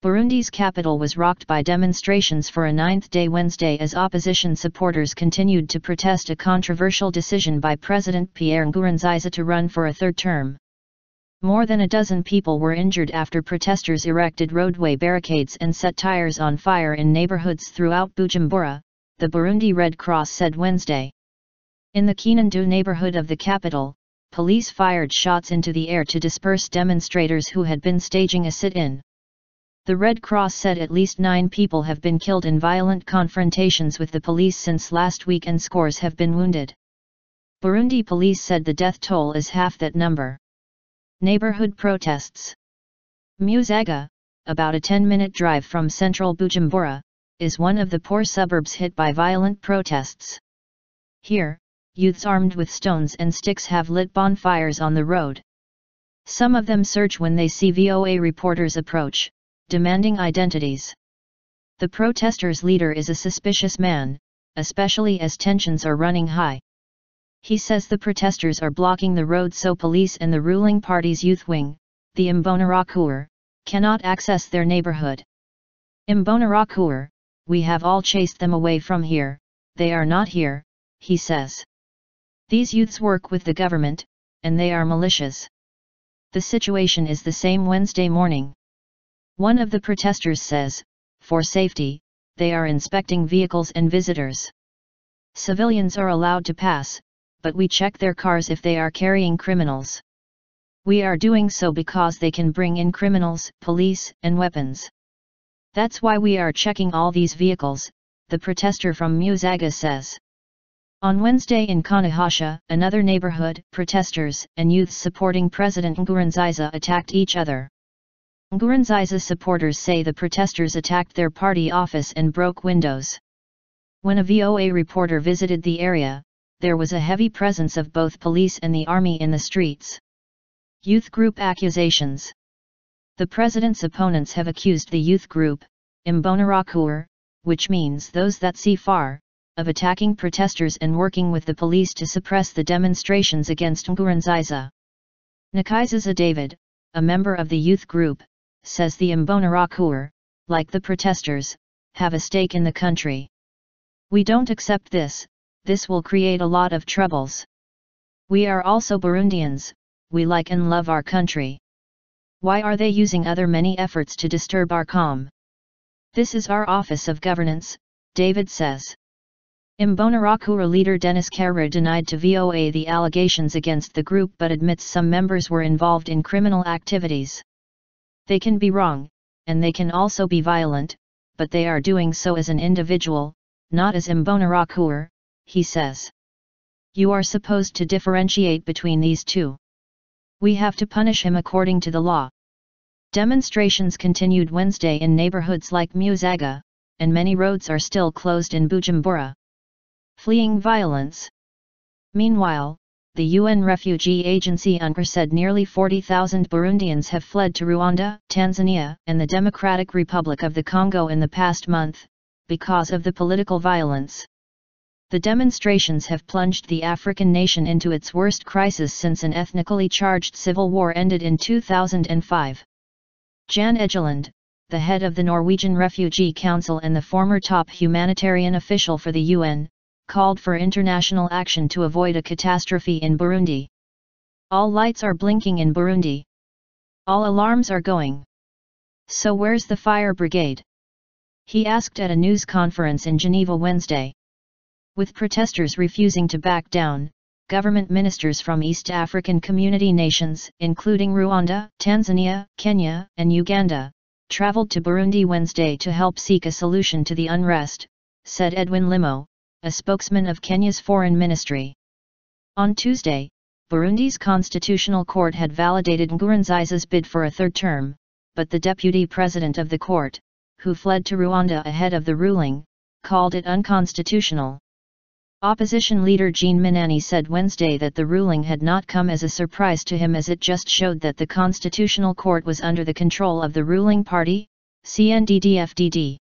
Burundi's capital was rocked by demonstrations for a ninth day Wednesday as opposition supporters continued to protest a controversial decision by President Pierre Nkurunziza to run for a third term. More than a dozen people were injured after protesters erected roadway barricades and set tires on fire in neighborhoods throughout Bujumbura, the Burundi Red Cross said Wednesday. In the Kinondo neighborhood of the capital, police fired shots into the air to disperse demonstrators who had been staging a sit-in. The Red Cross said at least 9 people have been killed in violent confrontations with the police since last week and scores have been wounded. Burundi police said the death toll is half that number. Neighborhood protests. Musaga, about a 10-minute drive from central Bujumbura, is one of the poor suburbs hit by violent protests. Here, youths armed with stones and sticks have lit bonfires on the road. Some of them surge when they see VOA reporters approach, demanding identities. The protesters' leader is a suspicious man, especially as tensions are running high. He says the protesters are blocking the road so police and the ruling party's youth wing, the Imbonerakure, cannot access their neighborhood. Imbonerakure, we have all chased them away from here, they are not here, he says. These youths work with the government, and they are militias. The situation is the same Wednesday morning. One of the protesters says, for safety, they are inspecting vehicles and visitors. Civilians are allowed to pass, but we check their cars if they are carrying criminals. We are doing so because they can bring in criminals, police, and weapons. That's why we are checking all these vehicles, the protester from Musaga says. On Wednesday in Kanahasha, another neighborhood, protesters and youths supporting President Nkurunziza attacked each other. Nkurunziza supporters say the protesters attacked their party office and broke windows. When a VOA reporter visited the area, there was a heavy presence of both police and the army in the streets. Youth group accusations. The president's opponents have accused the youth group, Imbonerakure, which means those that see far, of attacking protesters and working with the police to suppress the demonstrations against Nkurunziza. Nkurunziza David, a member of the youth group, says the Imbonerakure, like the protesters, have a stake in the country. We don't accept this, this will create a lot of troubles. We are also Burundians, we like and love our country. Why are they using other many efforts to disturb our calm? This is our office of governance, David says. Imbonerakure leader Denis Kara denied to VOA the allegations against the group but admits some members were involved in criminal activities. They can be wrong, and they can also be violent, but they are doing so as an individual, not as Imbonerakure, he says. You are supposed to differentiate between these two. We have to punish him according to the law. Demonstrations continued Wednesday in neighborhoods like Musaga, and many roads are still closed in Bujumbura. Fleeing violence. Meanwhile, the UN Refugee Agency UNRWA said nearly 40,000 Burundians have fled to Rwanda, Tanzania, and the Democratic Republic of the Congo in the past month, because of the political violence. The demonstrations have plunged the African nation into its worst crisis since an ethnically charged civil war ended in 2005. Jan Egeland, the head of the Norwegian Refugee Council and the former top humanitarian official for the UN, called for international action to avoid a catastrophe in Burundi. All lights are blinking in Burundi. All alarms are going. So where's the fire brigade? He asked at a news conference in Geneva Wednesday. With protesters refusing to back down, government ministers from East African community nations, including Rwanda, Tanzania, Kenya, and Uganda, traveled to Burundi Wednesday to help seek a solution to the unrest, said Edwin Limo, a spokesman of Kenya's foreign ministry. On Tuesday, Burundi's constitutional court had validated Nkurunziza's bid for a third term, but the deputy president of the court, who fled to Rwanda ahead of the ruling, called it unconstitutional. Opposition leader Jean Minani said Wednesday that the ruling had not come as a surprise to him as it just showed that the constitutional court was under the control of the ruling party, CNDD-FDD.